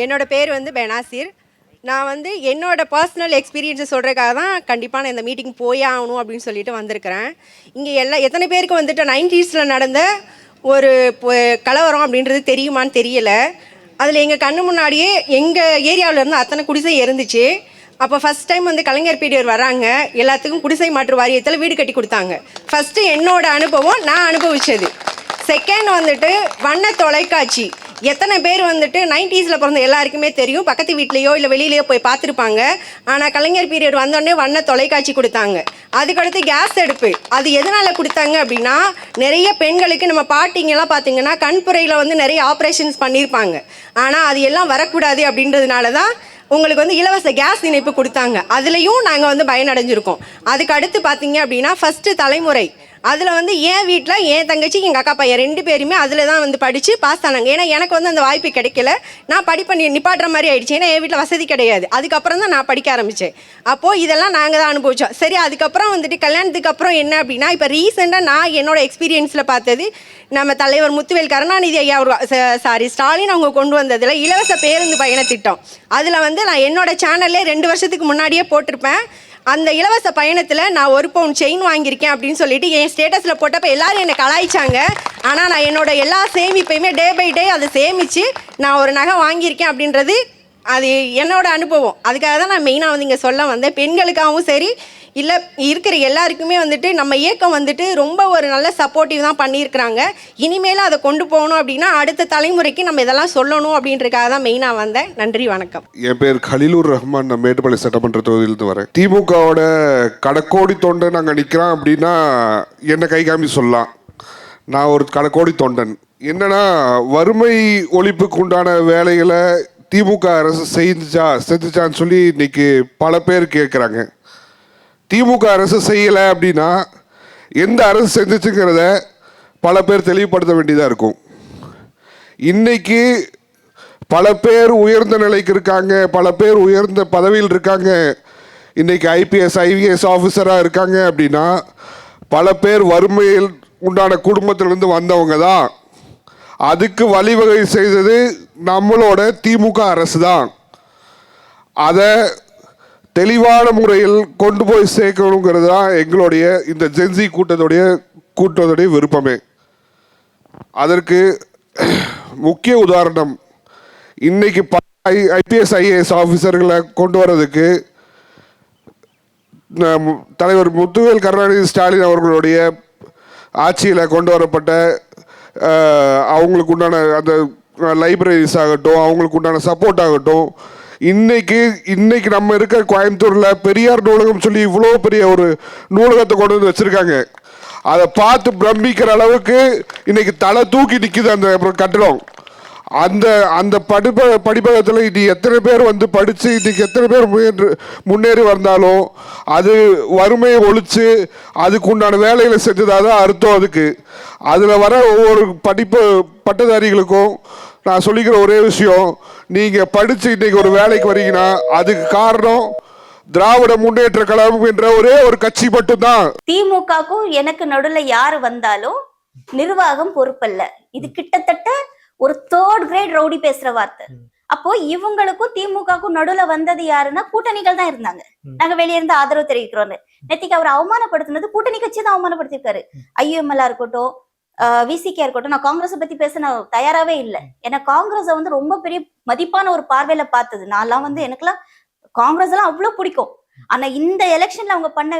என்னோட பேர் வந்து பெனாசிர். நான் வந்து என்னோட பர்சனல் எக்ஸ்பீரியன்ஸை சொல்கிறதுக்காக தான் கண்டிப்பாக நான் இந்த மீட்டிங் போயே ஆகணும் அப்படின்னு சொல்லிட்டு வந்திருக்கிறேன். இங்கே எத்தனை பேருக்கு வந்துட்டு 90s நடந்த ஒரு கலவரம் அப்படின்றது தெரியுமான்னு தெரியல. அதில் எங்கள் கண்ணு முன்னாடியே எங்கள் ஏரியாவில் இருந்து அத்தனை குடிசை இருந்துச்சு. அப்போ ஃபஸ்ட் டைம் வந்து கலைஞர் பீரியட் வராங்க, எல்லாத்துக்கும் குடிசை மாற்று வாரியத்தில் வீடு கட்டி கொடுத்தாங்க. ஃபஸ்ட்டு என்னோட அனுபவம் நான் அனுபவித்தது. செகண்ட் வந்துட்டு வண்ண தொலைக்காட்சி. எத்தனை பேர் வந்துட்டு 90s பிறந்த எல்லாருக்குமே தெரியும், பக்கத்து வீட்லேயோ இல்லை வெளியிலையோ போய் பார்த்துருப்பாங்க. ஆனால் கலைஞர் பீரியட் வந்தோடனே வண்ண தொலைக்காட்சி கொடுத்தாங்க. அதுக்கடுத்து கேஸ் அடுப்பு. அது எதனால் கொடுத்தாங்க அப்படின்னா, நிறைய பெண்களுக்கு நம்ம பாட்டிங்கெல்லாம் பார்த்தீங்கன்னா கண்புரையில் வந்து நிறைய ஆப்ரேஷன்ஸ் பண்ணியிருப்பாங்க. ஆனால் அது எல்லாம் வரக்கூடாது அப்படின்றதுனால தான் உங்களுக்கு வந்து இலவச கேஸ் இணைப்பு கொடுத்தாங்க. அதுலேயும் நாங்கள் வந்து பயனடைஞ்சிருக்கோம். அதுக்கு அடுத்து பார்த்தீங்க அப்படின்னா ஃபஸ்ட்டு தலைமுறை. அதில் வந்து என் வீட்டில் என் தங்கச்சி எங்கள் அக்கா பையன் 2 பேருமே அதில் தான் வந்து படித்து பாஸ் ஆனாங்க. ஏன்னா எனக்கு வந்து அந்த வாய்ப்பு கிடைக்கல, நான் படிப்பை நிப்பாட்டுற மாதிரி ஆயிடுச்சு. ஏன்னா என் வீட்டில் வசதி கிடையாது. அதுக்கப்புறம் தான் நான் படிக்க ஆரம்பித்தேன். அப்போது இதெல்லாம் நாங்கள் தான் அனுபவித்தோம். சரி, அதுக்கப்புறம் வந்துட்டு கல்யாணத்துக்கு அப்புறம் என்ன அப்படின்னா, இப்போ ரீசெண்டாக நான் என்னோடய எக்ஸ்பீரியன்ஸில் பார்த்தது, நம்ம தலைவர் முத்துவேல் கருணாநிதி ஐயா ஸ்டாலின் அவங்க கொண்டு வந்ததில் இலவச பேருந்து பயண திட்டம். அதில் வந்து நான் என்னோடய சேனல்லே 2 வருஷத்துக்கு முன்னாடியே போட்டிருப்பேன். அந்த இலவச பயணத்தில் நான் 1 பவுன் செயின் வாங்கியிருக்கேன் அப்படின்னு சொல்லிட்டு என் ஸ்டேட்டஸில் போட்டப்போ எல்லாரும் என்னை கலாய்ச்சாங்க. ஆனால் நான் என்னோட எல்லா சேமிப்பையுமே டே பை டே அதை சேமித்து நான் ஒரு நகை வாங்கியிருக்கேன் அப்படின்றது அது என்னோட அனுபவம். அதுக்காக தான் நான் மெயினாக வந்து இங்கே சொல்ல வந்தேன். பெண்களுக்காகவும் சரி, இல்லை இருக்கிற எல்லாருக்குமே வந்துட்டு நம்ம இயக்கம் வந்துட்டு ரொம்ப ஒரு நல்ல சப்போர்ட்டிவ் தான் பண்ணியிருக்கிறாங்க. இனிமேலும் அதை கொண்டு போகணும் அப்படின்னா அடுத்த தலைமுறைக்கு நம்ம இதெல்லாம் சொல்லணும் அப்படின்றதுக்காக தான் மெயினாக வந்தேன். நன்றி, வணக்கம். என் பேர் கலிலூர் ரஹ்மான். நான் மேட்டுப்பாளையம் சட்டமன்ற தொகுதியிலிருந்து வரேன். திமுகவோட கடக்கோடி தொண்டன் நாங்கள் நிற்கிறோம் அப்படின்னா என்ன கை காமி சொல்லலாம். நான் ஒரு கடக்கோடி தொண்டன். என்னன்னா, வறுமை ஒழிப்புக்கு உண்டான வேலைகளை திமுக அரசு செஞ்சுச்சான்னு சொல்லி இன்னைக்கு பல பேர் கேட்குறாங்க. திமுக அரசு செய்யலை அப்படின்னா எந்த அரசு செஞ்சிச்சுங்கிறத பல பேர் தெளிவுபடுத்த வேண்டியதாக இருக்கும். இன்னைக்கு பல பேர் உயர்ந்த நிலைக்கு இருக்காங்க, பல பேர் உயர்ந்த பதவியில் இருக்காங்க. இன்னைக்கு IPS IVS ஆஃபீஸராக இருக்காங்க அப்படின்னா பல பேர் வறுமையில் உண்டான குடும்பத்திலிருந்து வந்தவங்க தான். அதுக்கு வழிவகை செய்தது நம்மளோட திமுக அரசு தான். அதை தெளிவான முறையில் கொண்டு போய் சேர்க்கணுங்கிறது தான் எங்களுடைய இந்த ஜென்சி கூட்டத்துடைய விருப்பமே. அதற்கு முக்கிய உதாரணம், இன்னைக்கு IPS IAS ஆஃபீஸர்களை கொண்டு வர்றதுக்கு தலைவர் முத்துவேல் கருணாநிதி ஸ்டாலின் அவர்களுடைய ஆட்சியில் கொண்டு வரப்பட்ட அவங்களுக்கு உண்டான அந்த லைப்ரரிஸ் ஆகட்டும், அவங்களுக்கு உண்டான சப்போர்ட் ஆகட்டும், இன்னைக்கு நம்ம இருக்கிற கோயம்புத்தூரில் பெரியார் நூலகம் சொல்லி இவ்வளோ பெரிய ஒரு நூலகத்தை கொண்டு வந்து வச்சுருக்காங்க. அதை பார்த்து பிரமிக்கிற அளவுக்கு இன்னைக்கு தலை தூக்கி நிற்குது அந்த கட்டடம். அந்த படிப்பகத்தில் இனி எத்தனை பேர் வந்து படித்து இன்னைக்கு எத்தனை பேர் முன்னேறி வந்தாலும் அது வறுமையை ஒழித்து அதுக்கு உண்டான வேலைகளை செஞ்சதாக தான் அர்த்தம். அதுக்கு அதில் வர ஒவ்வொரு பட்டதாரிகளுக்கும் நான் சொல்லிக்கிற ஒரே விஷயம், நீங்கள் படித்து இன்னைக்கு ஒரு வேலைக்கு வரீங்கன்னா அதுக்கு காரணம் திராவிட முன்னேற்ற கழகம் என்ற ஒரே ஒரு கட்சி மட்டும்தான். திமுகவுக்கும் எனக்கு நடுவில் யார் வந்தாலும் நிர்வாகம் பொறுப்பல்ல. இது கிட்டத்தட்ட ஒரு 3rd கிரேட் ரவுடி பேசுற வார்த்தை. அப்போ இவங்களுக்கும் திமுகவுக்கும் நடுவுல வந்தது யாருன்னா கூட்டணிகள் தான் இருந்தாங்க. நாங்க வெளியே இருந்து ஆதரவு தெரிவிக்கிறோம். நேத்திக்கு அவர் அவமானப்படுத்தினது கூட்டணி கட்சி தான் அவமானப்படுத்திருக்காரு. IUML இருக்கட்டும், VCK இருக்கட்டும். நான் காங்கிரஸை பத்தி பேச நான் தயாராவே இல்லை. ஏன்னா காங்கிரஸை வந்து ரொம்ப பெரிய மதிப்பான ஒரு பார்வையில பார்த்தது. நான்லாம் வந்து எனக்குலாம் காங்கிரஸ் எல்லாம் அவ்வளவு பிடிக்கும். ஆனா இந்த எலெக்ஷன்ல அவங்க பண்ண